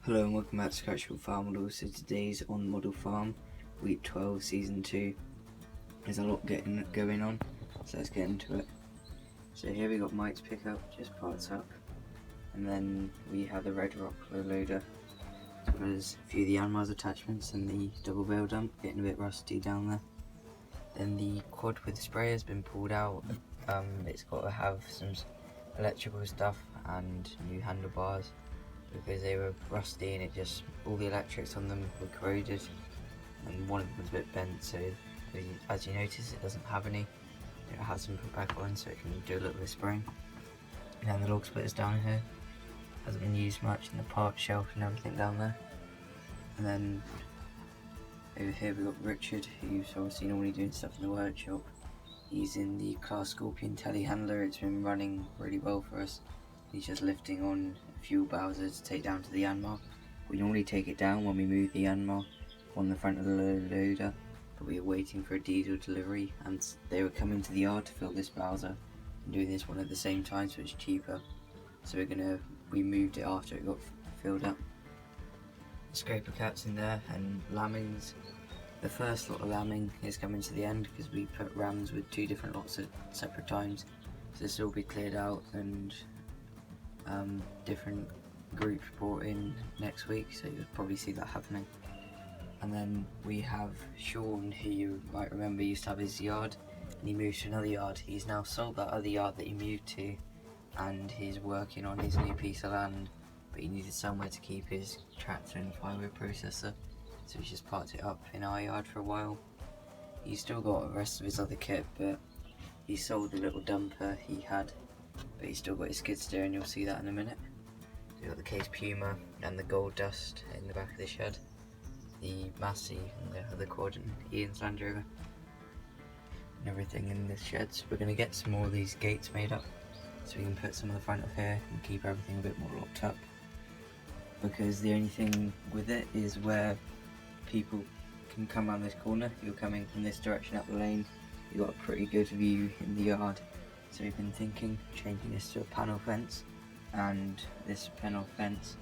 Hello and welcome back to Scratchable Farm Model. So today's on Model Farm, week 12, season 2. There's a lot going on, so let's get into it. So here we got Mike's pickup, just parts up. And then we have the red rock loader, as well as a few of the Yanmar's attachments and the double bale dump, getting a bit rusty down there. Then the quad with the sprayer has been pulled out. It's got to have some electrical stuff and new handlebars, because they were rusty and all the electrics on them were corroded, and one of them was a bit bent, so as you notice it doesn't have any. It has them put back on so it can do a little bit of spraying. And then the log splitter's down here, hasn't been used much, in the part shelf and everything down there. And then over here we've got Richard, who's obviously normally doing stuff in the workshop. He's in the Class Scorpion telehandler. It's been running really well for us. He's just lifting on a fuel bowser to take down to the Yanmar. We normally take it down when we move the Yanmar on the front of the loader, but we were waiting for a diesel delivery and they were coming to the yard to fill this bowser and doing this one at the same time, so it's cheaper. So we moved it after it got filled up. Scraper cats in there and lambings. The first lot of lambing is coming to the end because we put rams with 2 different lots at separate times. So this will be cleared out and different groups brought in next week, so you'll probably see that happening. And then we have Sean, who you might remember used to have his yard and he moved to another yard. He's now sold that other yard that he moved to and he's working on his new piece of land, but he needed somewhere to keep his tractor and firewood processor, so he's just parked it up in our yard for a while. He's still got the rest of his other kit, but he sold the little dumper he had, but he's still got his skid steer and you'll see that in a minute. So we've got the Case Puma and the Gold Dust in the back of the shed, the Massey and the other quad and Ian's Land Rover and everything in the sheds. We're going to get some more of these gates made up so we can put some of the front up here and keep everything a bit more locked up, because the only thing with it is where people can come around this corner. If you're coming from this direction up the lane, you've got a pretty good view in the yard. So we've been thinking changing this to a panel fence, and this panel fence,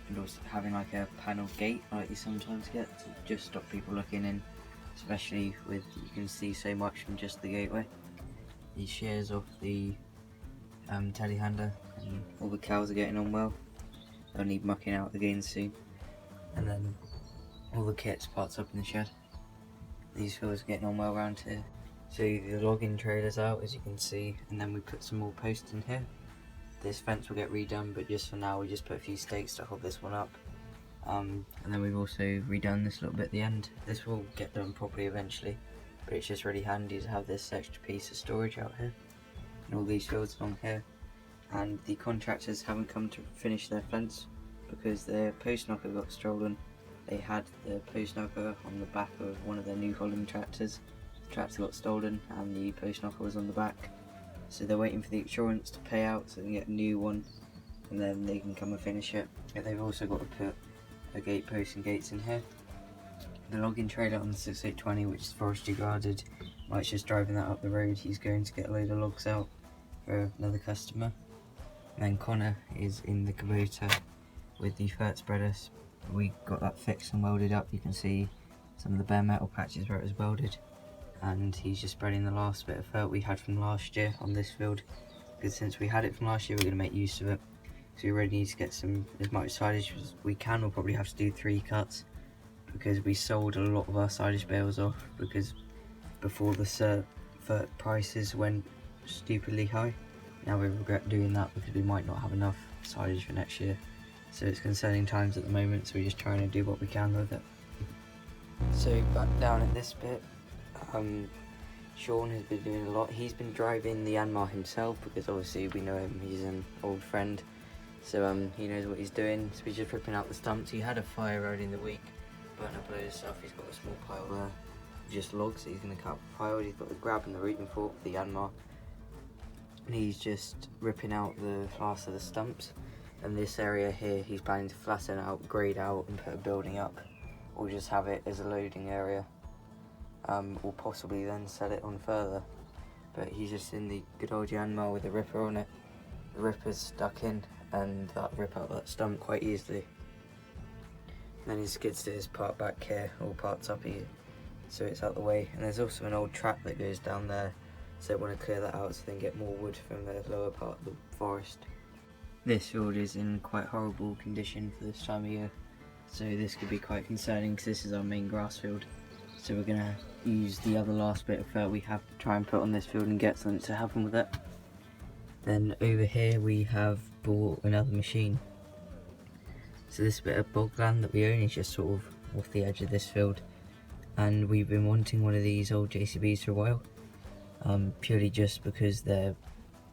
and also having like a panel gate like you sometimes get to just stop people looking in, especially with you can see so much from just the gateway. He shares off the telehandler and all the cows are getting on well. They'll need mucking out again soon. And then all the kit's parts up in the shed. These fields are getting on well around here. So the logging trailer's out, as you can see, and then we put some more posts in here. This fence will get redone, but just for now we just put a few stakes to hold this one up. And then we've also redone this little bit at the end. This will get done properly eventually, but it's just really handy to have this extra piece of storage out here. And all these fields along here. And the contractors haven't come to finish their fence because their post knocker got stolen. They had the post knocker on the back of one of their New Holland tractors. The tractor got stolen and the post knocker was on the back. So they're waiting for the insurance to pay out so they can get a new one and then they can come and finish it. But they've also got to put a gate post and gates in here. The logging trailer on the 6820, which is forestry guarded, Mike's just driving that up the road. He's going to get a load of logs out for another customer. And then Connor is in the Kubota with the fert spreaders. We got that fixed and welded up. You can see some of the bare metal patches where it was welded, and he's just spreading the last bit of fert we had from last year on this field, because since we had it from last year we're going to make use of it. So we really need to get as much silage as we can. We'll probably have to do 3 cuts because we sold a lot of our silage bales off because before the fert prices went stupidly high. Now we regret doing that because we might not have enough silage for next year. So it's concerning times at the moment, so we're just trying to do what we can with it. So back down at this bit, Sean has been doing a lot. He's been driving the Yanmar himself because obviously we know him, he's an old friend. So he knows what he's doing. So he's just ripping out the stumps. He had a fire early in the week, burnt up a load of stuff. He's got a small pile there, just logs that he's going to cut up the pile. He's got the grab and the rooting fork for the Yanmar. And he's just ripping out the last of the stumps. And this area here he's planning to flatten out, grade out and put a building up, or just have it as a loading area, or possibly then sell it on further. But he's just in the good old Yanmar with the ripper on it. The ripper's stuck in and that rip out that stump quite easily. then his skid steer is parked back here, all parked up here, so it's out the way. And there's also an old track that goes down there, so I want to clear that out so they can get more wood from the lower part of the forest. This field is in quite horrible condition for this time of year, so this could be quite concerning because this is our main grass field. So we're going to use the other last bit of fur we have to try and put on this field and get something to happen with it. Then over here we have bought another machine. So this bit of bogland that we own is just sort of off the edge of this field, and we've been wanting one of these old JCBs for a while, purely just because they're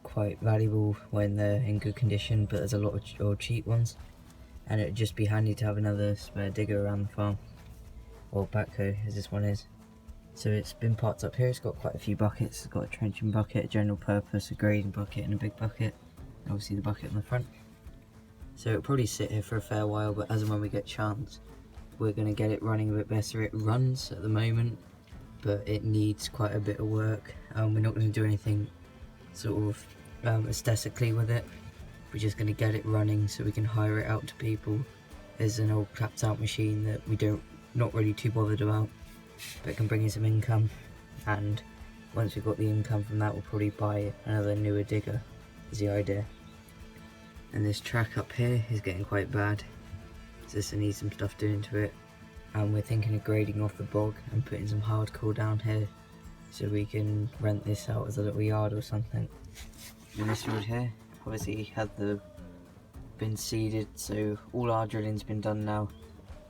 quite valuable when they're in good condition, but there's a lot of old cheap ones, and it'd just be handy to have another spare digger around the farm, or backhoe as this one is. So it's been parked up here. It's got quite a few buckets. It's got a trenching bucket, a general purpose, a grading bucket and a big bucket, and obviously the bucket on the front. So it'll probably sit here for a fair while, but as and when we get a chance, we're going to get it running a bit better. It runs at the moment, but it needs quite a bit of work. We're not going to do anything sort of aesthetically with it. We're just going to get it running so we can hire it out to people. There's an old clapped out machine that not really too bothered about, but it can bring in some income, and once we've got the income from that, we'll probably buy another newer digger, is the idea. And this track up here is getting quite bad, so this needs some stuff doing to it, and we're thinking of grading off the bog and putting some hardcore down here so we can rent this out as a little yard or something. And this road here obviously had been seeded, so all our drilling's been done now,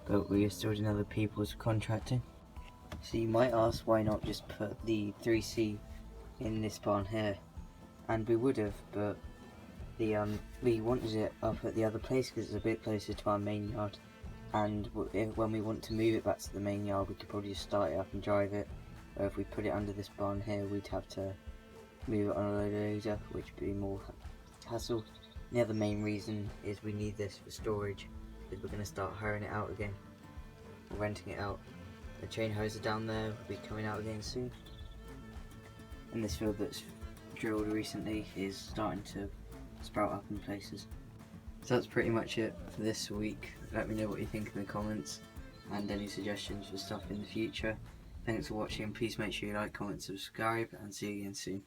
but we are still doing other people's contracting. So you might ask, why not just put the 3C in this barn here? And we would have, but we wanted it up at the other place because it's a bit closer to our main yard, and when we want to move it back to the main yard, we could probably just start it up and drive it. Or if we put it under this barn here, we'd have to move it on a loader, which would be more hassle. The other main reason is we need this for storage, because we're going to start hiring it out again, or renting it out. The chain hose down there will be coming out again soon, and this field that's drilled recently is starting to sprout up in places. So that's pretty much it for this week. Let me know what you think in the comments and any suggestions for stuff in the future. Thanks for watching, please make sure you like, comment, subscribe, and see you again soon.